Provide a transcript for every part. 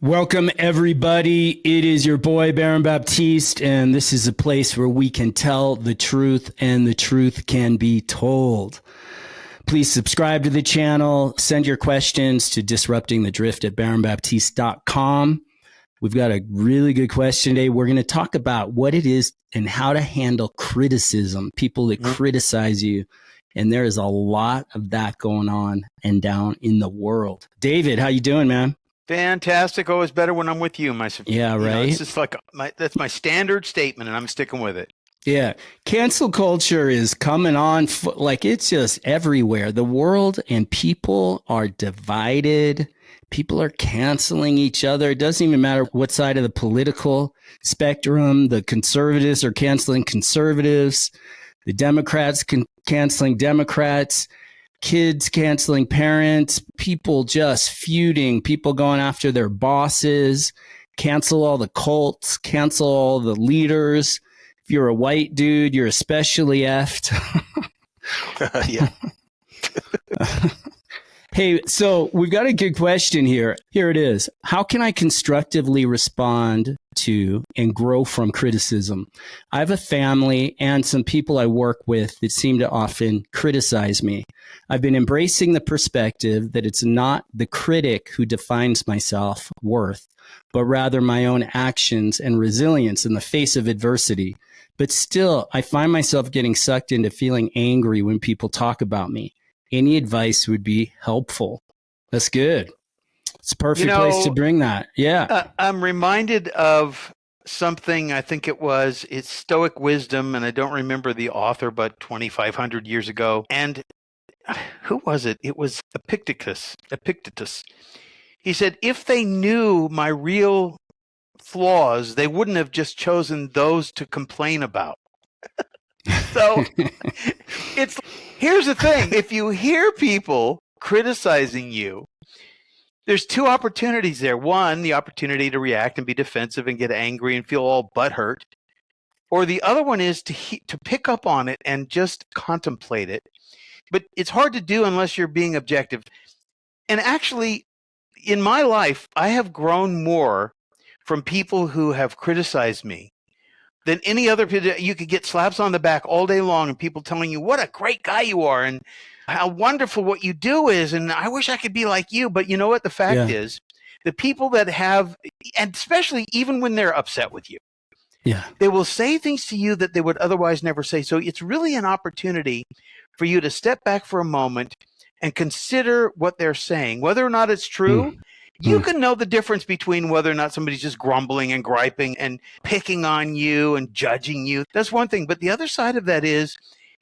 Welcome, everybody. It is your boy, Baron Baptiste, and this is a place where we can tell the truth and the truth can be told. Please subscribe to the channel. Send your questions to disruptingthedrift@baronbaptiste.com. We've got a really good question today. We're going to talk about what it is and how to handle criticism, people that criticize you. And there is a lot of that going on and down in the world. David, how you doing, man? Fantastic. Always better when I'm with you, my. Yeah, right. It's just like that's my standard statement, and I'm sticking with it. Yeah. Cancel culture is coming on like it's just everywhere. The world and people are divided. People are canceling each other. It doesn't even matter what side of the political spectrum. The conservatives are canceling conservatives. The Democrats canceling Democrats. Kids canceling parents, people just feuding, people going after their bosses, cancel all the cults, cancel all the leaders. If you're a white dude, you're especially effed. Yeah. Hey, so we've got a good question here. Here it is. How can I constructively respond to and grow from criticism? I have a family and some people I work with that seem to often criticize me. I've been embracing the perspective that it's not the critic who defines my self-worth, but rather my own actions and resilience in the face of adversity. But still, I find myself getting sucked into feeling angry when people talk about me. Any advice would be helpful. That's good. It's a perfect place to bring that. Yeah. I'm reminded of something. I think it's Stoic Wisdom, and I don't remember the author, but 2,500 years ago. And who was it? It was Epictetus. He said, if they knew my real flaws, they wouldn't have just chosen those to complain about. So here's the thing. If you hear people criticizing you, there's two opportunities there. One, the opportunity to react and be defensive and get angry and feel all butthurt. Or the other one is to pick up on it and just contemplate it. But it's hard to do unless you're being objective. And actually, in my life, I have grown more from people who have criticized me than any other. You could get slaps on the back all day long and people telling you what a great guy you are and how wonderful what you do is, and I wish I could be like you. But you know what? The fact is, the people that have, and especially even when they're upset with you, they will say things to you that they would otherwise never say. So it's really an opportunity for you to step back for a moment and consider what they're saying, whether or not it's true. You can know the difference between whether or not somebody's just grumbling and griping and picking on you and judging you. That's one thing. But the other side of that is,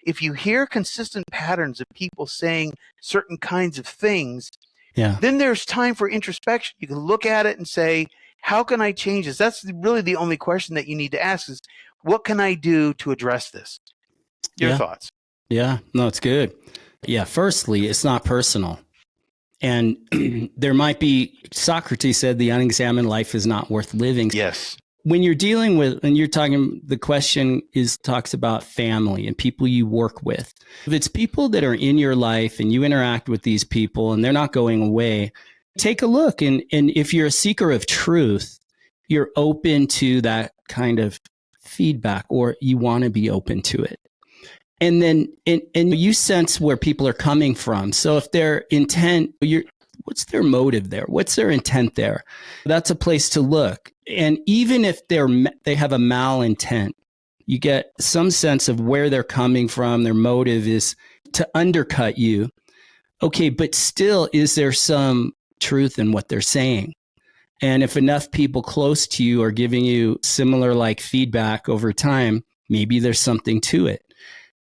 if you hear consistent patterns of people saying certain kinds of things, then there's time for introspection. You can look at it and say, how can I change this? That's really the only question that you need to ask is, what can I do to address this? Your thoughts? Yeah, no, it's good. Yeah, firstly, it's not personal. And there might be, Socrates said, the unexamined life is not worth living. Yes. When you're dealing with, and you're talking, the question talks about family and people you work with. If it's people that are in your life and you interact with these people and they're not going away, take a look. And if you're a seeker of truth, you're open to that kind of feedback, or you want to be open to it. And then and you sense where people are coming from. So if their intent, what's their motive there? What's their intent there? That's a place to look. And even if they have a malintent, you get some sense of where they're coming from. Their motive is to undercut you. Okay, but still, is there some truth in what they're saying? And if enough people close to you are giving you similar like feedback over time, maybe there's something to it.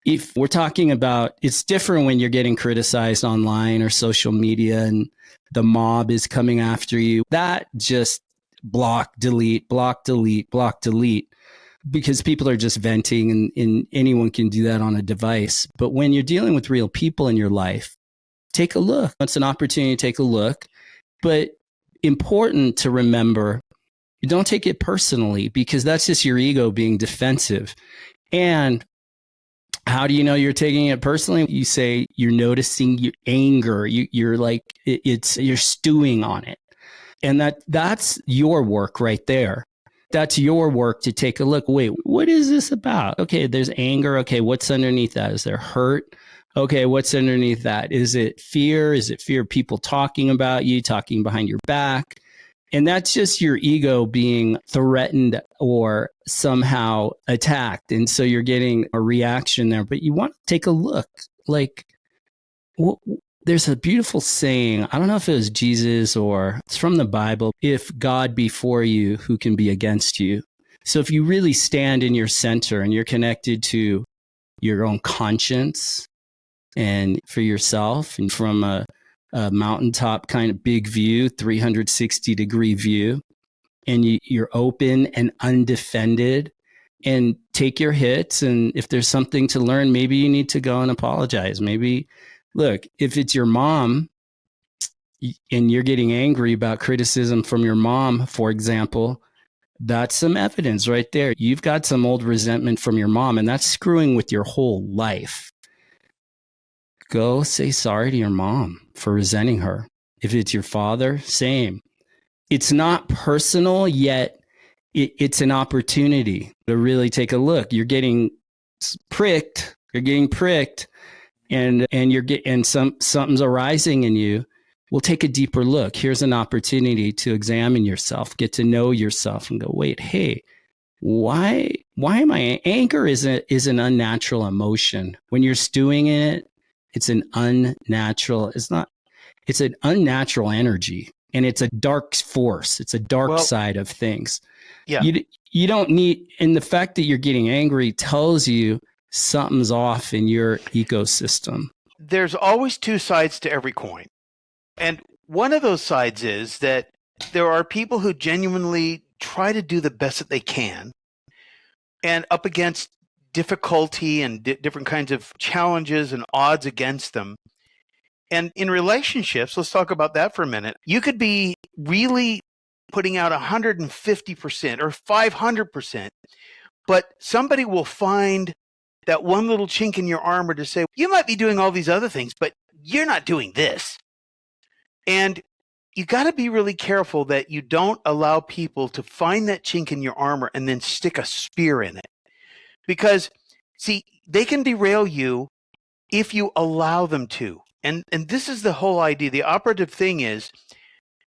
If we're talking about, it's different when you're getting criticized online or social media and the mob is coming after you. That just block, delete, because people are just venting and anyone can do that on a device. But when you're dealing with real people in your life, take a look. It's an opportunity to take a look. But important to remember, you don't take it personally, because that's just your ego being defensive. And how do you know you're taking it personally? You say you're noticing your anger. You're like, you're stewing on it. And that's your work right there. That's your work to take a look. Wait, what is this about? Okay, there's anger. Okay, what's underneath that? Is there hurt? Okay, what's underneath that? Is it fear? Is it fear of people talking about you, talking behind your back? And that's just your ego being threatened or somehow attacked. And so you're getting a reaction there. But you want to take a look. Like, there's a beautiful saying. I don't know if it was Jesus or it's from the Bible. If God be for you, who can be against you? So if you really stand in your center and you're connected to your own conscience and for yourself and from a mountaintop kind of big view, 360-degree view, and you're open and undefended and take your hits. And if there's something to learn, maybe you need to go and apologize. Maybe, look, if it's your mom and you're getting angry about criticism from your mom, for example, that's some evidence right there. You've got some old resentment from your mom, and that's screwing with your whole life. Go say sorry to your mom for resenting her. If it's your father, same. It's not personal, yet it's an opportunity to really take a look. You're getting pricked. You're getting pricked, and something's arising in you. Well, take a deeper look. Here's an opportunity to examine yourself, get to know yourself, and go, wait, hey, why am I? Anger is an unnatural emotion. When you're stewing in it, it's an unnatural energy, and it's a dark force. It's a dark side of things. Yeah. You don't need, and the fact that you're getting angry tells you something's off in your ecosystem. There's always two sides to every coin. And one of those sides is that there are people who genuinely try to do the best that they can, and up against difficulty and different kinds of challenges and odds against them. And in relationships, let's talk about that for a minute. You could be really putting out 150% or 500%, but somebody will find that one little chink in your armor to say, you might be doing all these other things, but you're not doing this. And you got to be really careful that you don't allow people to find that chink in your armor and then stick a spear in it. Because, see, they can derail you if you allow them to. And this is the whole idea. The operative thing is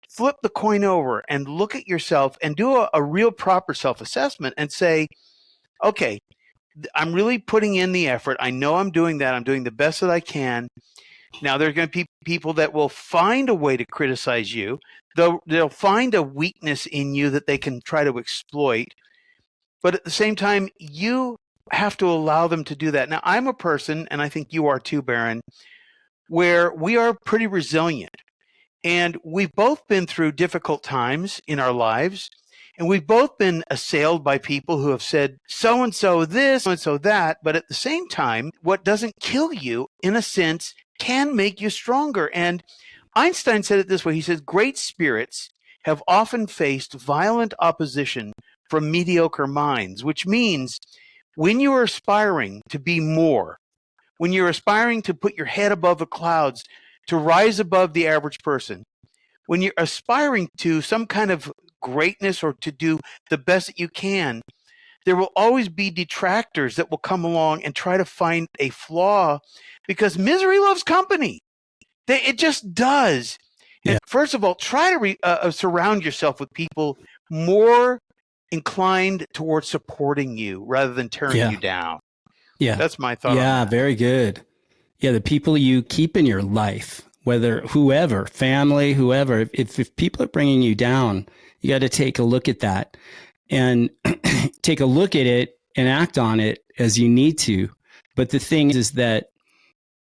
flip the coin over and look at yourself and do a real proper self-assessment and say, okay, I'm really putting in the effort. I know I'm doing that. I'm doing the best that I can. Now, there's going to be people that will find a way to criticize you. They'll find a weakness in you that they can try to exploit. But at the same time, you have to allow them to do that. Now, I'm a person, and I think you are too, Baron, where we are pretty resilient. And we've both been through difficult times in our lives. And we've both been assailed by people who have said, so-and-so this, so-and-so that. But at the same time, what doesn't kill you, in a sense, can make you stronger. And Einstein said it this way. He says, great spirits have often faced violent opposition from mediocre minds, which means when you are aspiring to be more, when you're aspiring to put your head above the clouds, to rise above the average person, when you're aspiring to some kind of greatness or to do the best that you can, there will always be detractors that will come along and try to find a flaw, because misery loves company. It just does. Yeah. And first of all, try to surround yourself with people more inclined towards supporting you rather than tearing you down. Yeah. That's my thought. Yeah, very good. Yeah, the people you keep in your life, whether whoever, family, whoever, if people are bringing you down, you got to take a look at that and take a look at it and act on it as you need to. But the thing is that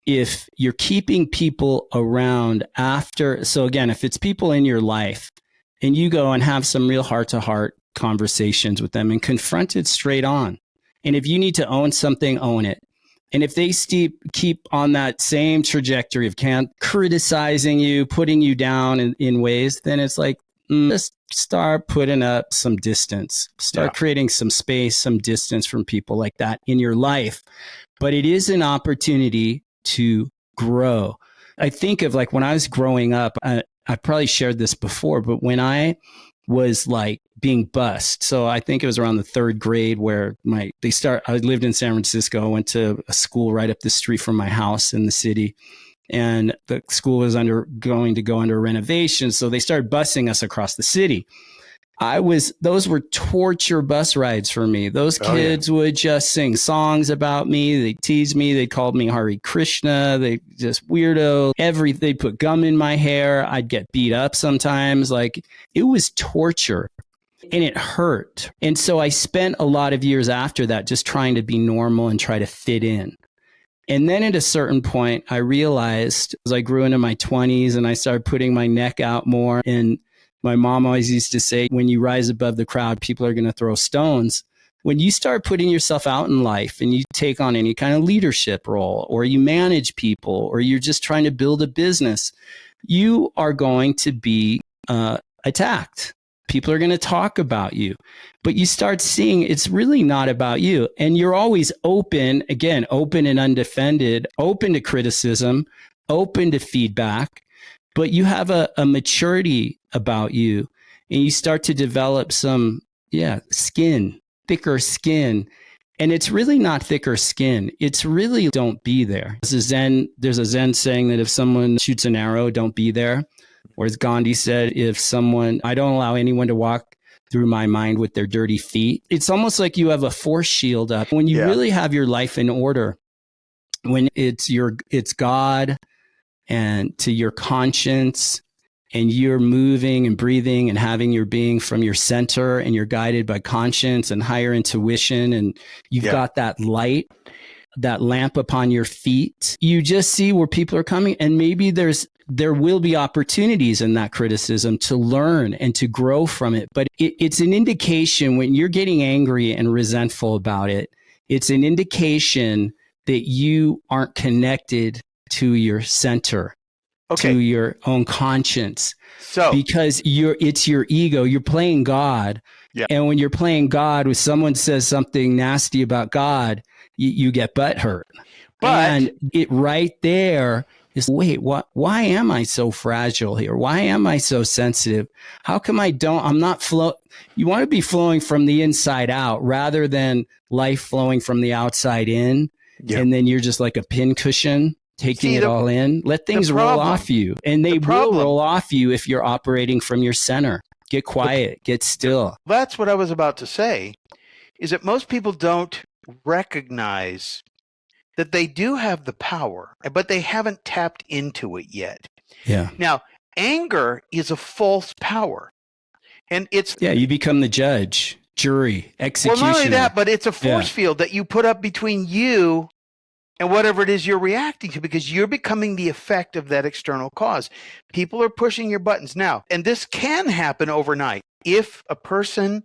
if you're keeping people around after, so again, if it's people in your life and you go and have some real heart-to-heart conversations with them and confront it straight on. And if you need to own something, own it. And if they keep on that same trajectory of criticizing you, putting you down in ways, then it's like, just start putting up some distance, start creating some space, some distance from people like that in your life. But it is an opportunity to grow. I think of like when I was growing up, I probably shared this before, but when I was like being bused, so I think it was around the third grade where I lived in San Francisco, went to a school right up the street from my house in the city. And the school was going to go under renovation. So they started busing us across the city. Those were torture bus rides for me. Those kids would just sing songs about me. They teased me. They called me Hare Krishna. They just weirdo. They put gum in my hair. I'd get beat up sometimes. Like, it was torture and it hurt. And so I spent a lot of years after that just trying to be normal and try to fit in. And then at a certain point, I realized as I grew into my 20s and I started putting my neck out more, and my mom always used to say, when you rise above the crowd, people are going to throw stones. When you start putting yourself out in life and you take on any kind of leadership role, or you manage people, or you're just trying to build a business, you are going to be attacked. People are going to talk about you, but you start seeing it's really not about you. And you're always open and undefended, open to criticism, open to feedback, but you have a maturity about you, and you start to develop some, thicker skin. And it's really not thicker skin. It's really don't be there. There's a Zen saying that if someone shoots an arrow, don't be there. Or as Gandhi said, I don't allow anyone to walk through my mind with their dirty feet. It's almost like you have a force shield up. When you really have your life in order, when it's God and to your conscience, and you're moving and breathing and having your being from your center, and you're guided by conscience and higher intuition, and you've got that light, that lamp upon your feet, you just see where people are coming. And maybe there will be opportunities in that criticism to learn and to grow from it. But it's an indication when you're getting angry and resentful about it, it's an indication that you aren't connected to your center, to your own conscience. So because it's your ego, you're playing God. Yeah. And when you're playing God, when someone says something nasty about God, you get butthurt. And it right there is, wait, why am I so fragile here? Why am I so sensitive? How come I'm not you want to be flowing from the inside out rather than life flowing from the outside in. Yep. And then you're just like a pincushion taking it all in. Let things roll off you. And they will roll off you if you're operating from your center. Get quiet, get still. That's what I was about to say, is that most people don't recognize that they do have the power, but they haven't tapped into it yet. Yeah. Now, anger is a false power. And you become the judge, jury, executioner. Well, not only that, but it's a force field that you put up between you and whatever it is you're reacting to, because you're becoming the effect of that external cause. People are pushing your buttons now, and this can happen overnight. If a person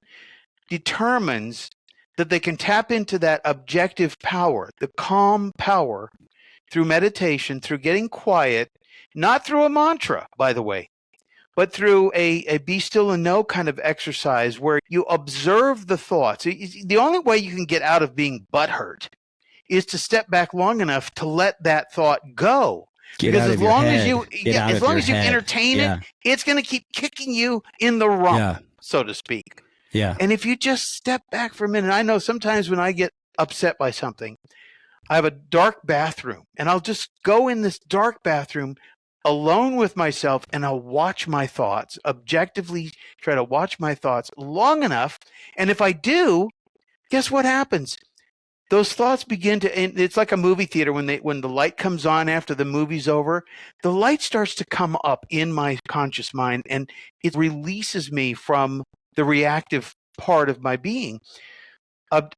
determines that they can tap into that objective power, the calm power, through meditation, through getting quiet, not through a mantra, by the way, but through a be still and know kind of exercise where you observe the thoughts. The only way you can get out of being butthurt is to step back long enough to let that thought go. Because as long as you entertain it, it's going to keep kicking you in the rump, so to speak. Yeah. And if you just step back for a minute, I know sometimes when I get upset by something, I have a dark bathroom, and I'll just go in this dark bathroom alone with myself, and I'll watch my thoughts, objectively try to watch my thoughts long enough. And if I do, guess what happens? Those thoughts begin to, and it's like a movie theater when the light comes on after the movie's over, the light starts to come up in my conscious mind, and it releases me from the reactive part of my being.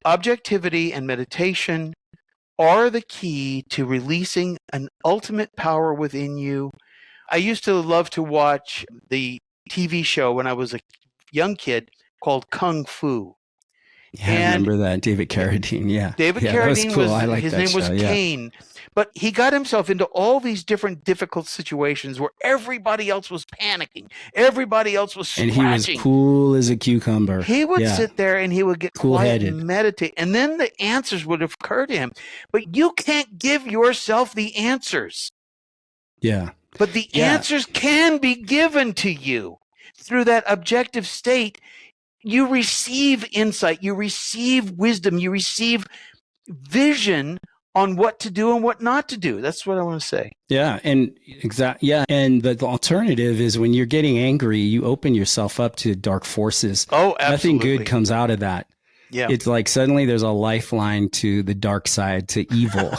Objectivity and meditation are the key to releasing an ultimate power within you. I used to love to watch the TV show when I was a young kid called Kung Fu. Yeah, I remember that. David Carradine, David Carradine was his name was Kane. But he got himself into all these different difficult situations where everybody else was panicking. Everybody else was scratching. And he was cool as a cucumber. He would sit there and he would get quiet and meditate. And then the answers would occur to him. But you can't give yourself the answers. Yeah. But the answers can be given to you through that objective state. You receive insight, you receive wisdom, you receive vision on what to do and what not to do. That's what I want to say. Yeah. And And the alternative is when you're getting angry, you open yourself up to dark forces. Oh, absolutely. Nothing good comes out of that. Yeah. It's like suddenly there's a lifeline to the dark side, to evil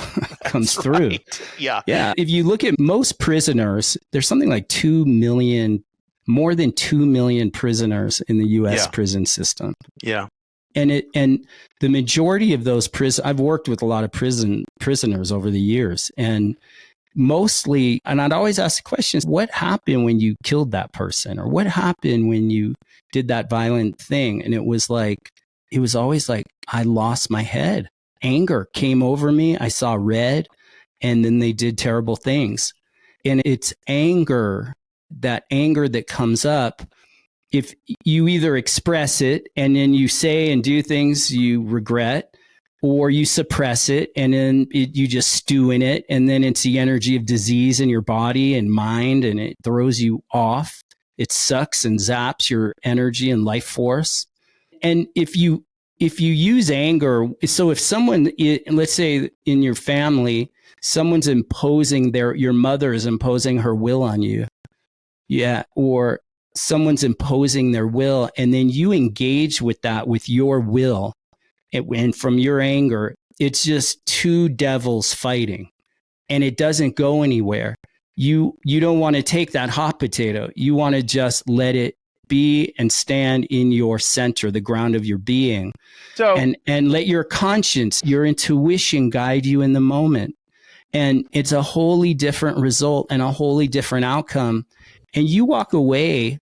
comes through. Right. Yeah. Yeah. If you look at most prisoners, there's something like 2 million, more than 2 million prisoners in the US prison system. Yeah. And the majority of those I've worked with a lot of prisoners over the years, and mostly, and I'd always ask the questions, what happened when you killed that person? Or what happened when you did that violent thing? And it was always like, I lost my head. Anger came over me. I saw red, and then they did terrible things. And it's anger that comes up. If you either express it and then you say and do things you regret, or you suppress it and then you just stew in it, and then it's the energy of disease in your body and mind, and it throws you off. It sucks and zaps your energy and life force. And if you use anger, so if someone, let's say in your family, someone's imposing your mother is imposing her will on you. Yeah. Or someone's imposing their will, and then you engage with that with your will, and from your anger, it's just two devils fighting, and it doesn't go anywhere. You don't want to take that hot potato. You want to just let it be and stand in your center, the ground of your being, and let your conscience, your intuition guide you in the moment. And it's a wholly different result and a wholly different outcome. And you walk away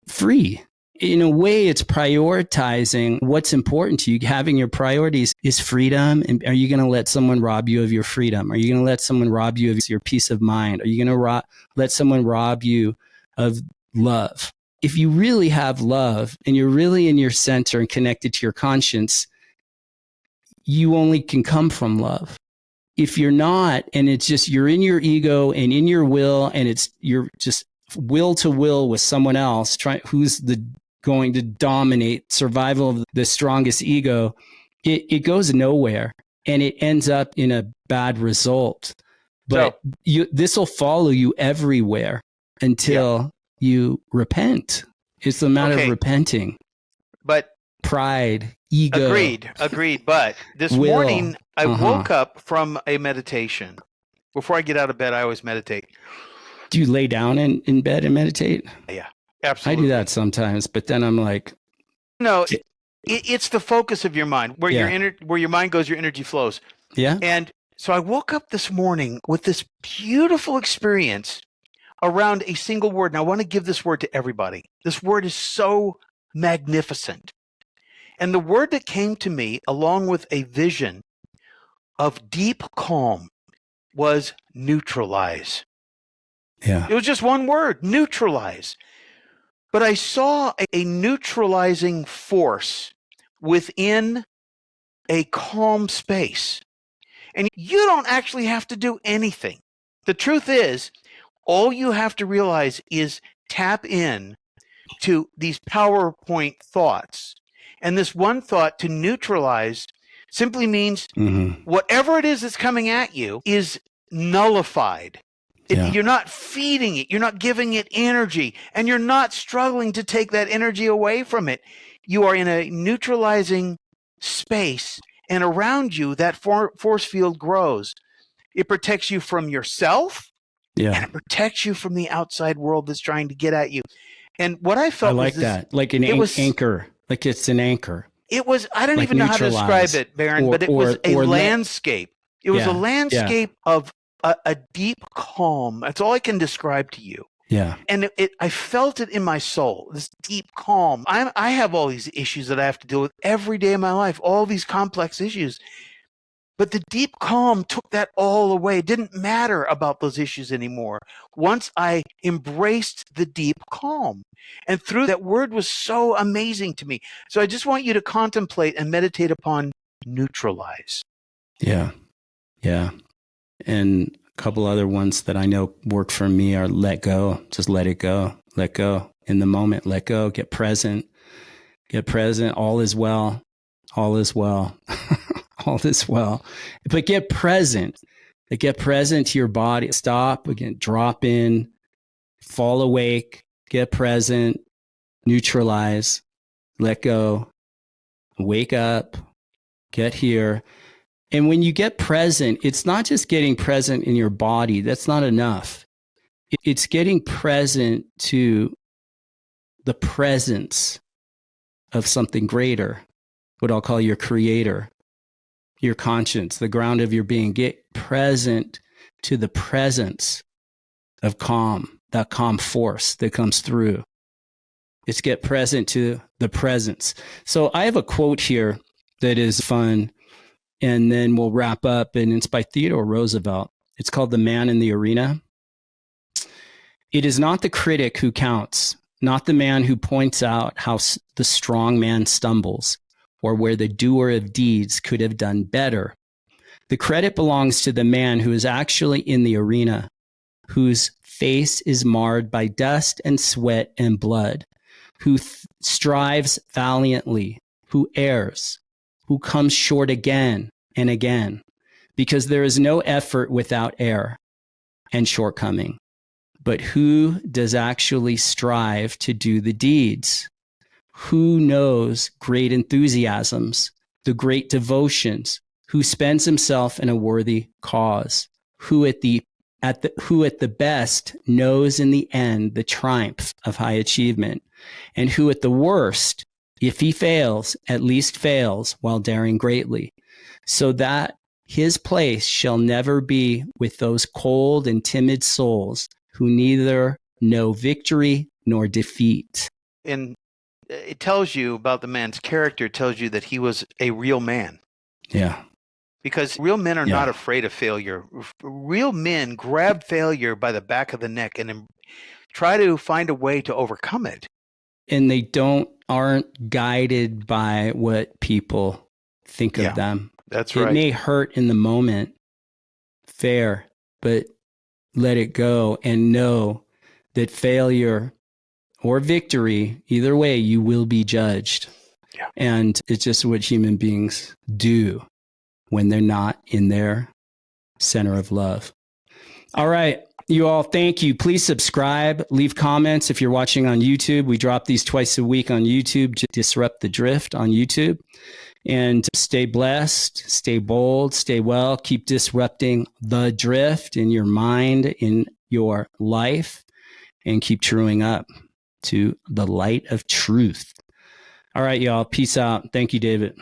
free. In a way, it's prioritizing what's important to you. Having your priorities is freedom. And are you going to let someone rob you of your freedom? Are you going to let someone rob you of your peace of mind? Are you going to let someone rob you of love? If you really have love and you're really in your center and connected to your conscience, you only can come from love. If you're not, and it's just you're in your ego and in your will, and you're just will to will with someone else, who's going to dominate survival of the strongest ego, it goes nowhere, and it ends up in a bad result. But this will follow you everywhere until you repent. It's a matter of repenting. But pride, ego. Agreed. But this morning, I woke up from a meditation. Before I get out of bed, I always meditate. Do you lay down in bed and meditate? Yeah, absolutely. I do that sometimes, but then I'm like, no, it's the focus of your mind. Where your mind goes, your energy flows. Yeah. And so I woke up this morning with this beautiful experience around a single word. And I want to give this word to everybody. This word is so magnificent. And the word that came to me, along with a vision of deep calm, was neutralize. Yeah. It was just one word, neutralize. But I saw a neutralizing force within a calm space. And you don't actually have to do anything. The truth is, all you have to realize is tap in to these PowerPoint thoughts. And this one thought, to neutralize, simply means whatever it is that's coming at you is nullified. You're not feeding it. You're not giving it energy. And you're not struggling to take that energy away from it. You are in a neutralizing space. And around you, that force field grows. It protects you from yourself. Yeah. And it protects you from the outside world that's trying to get at you. And what I felt was that. Like an anchor. Like it's an anchor. It was, I don't even know how to describe it, Baron, but it was a landscape. It was a landscape of a deep calm. That's all I can describe to you. Yeah. And I felt it in my soul, this deep calm. I have all these issues that I have to deal with every day of my life, all these complex issues. But the deep calm took that all away. It didn't matter about those issues anymore once I embraced the deep calm. And through that word was so amazing to me. So I just want you to contemplate and meditate upon neutralize. Yeah. Yeah. And A couple other ones that I know work for me are let go. Just let it go. Let go in the moment. Let go. Get present. Get present. All is well. All is well. All is well. But get present. Get present to your body. Stop. Again, drop in. Fall awake. Get present. Neutralize. Let go. Wake up. Get here. And when you get present, it's not just getting present in your body. That's not enough. It's getting present to the presence of something greater, what I'll call your creator, your conscience, the ground of your being. Get present to the presence of calm, that calm force that comes through. It's get present to the presence. So I have a quote here that is fun, and then we'll wrap up, and it's by Theodore Roosevelt. It's called The Man in the Arena. It is not the critic who counts, not the man who points out how the strong man stumbles, or where the doer of deeds could have done better. The credit belongs to the man who is actually in the arena, whose face is marred by dust and sweat and blood, who strives valiantly, who errs, who comes short again and again, because there is no effort without error and shortcoming. But who does actually strive to do the deeds? Who knows great enthusiasms, the great devotions, who spends himself in a worthy cause, who at the best knows in the end the triumph of high achievement, and who at the worst, if he fails, at least fails while daring greatly, so that his place shall never be with those cold and timid souls who neither know victory nor defeat. And it tells you about the man's character. It tells you that he was a real man. Yeah. Because real men are not afraid of failure. Real men grab failure by the back of the neck and then try to find a way to overcome it. And they aren't guided by what people think of them. That's right. It may hurt in the moment, fair, but let it go and know that failure or victory, either way, you will be judged. Yeah. And it's just what human beings do when they're not in their center of love. All right. You all, thank you. Please subscribe, leave comments if you're watching on YouTube. We drop these twice a week on YouTube to disrupt the drift on YouTube. And stay blessed, stay bold, stay well, keep disrupting the drift in your mind, in your life, and keep truing up to the light of truth. All right, y'all. Peace out. Thank you, David.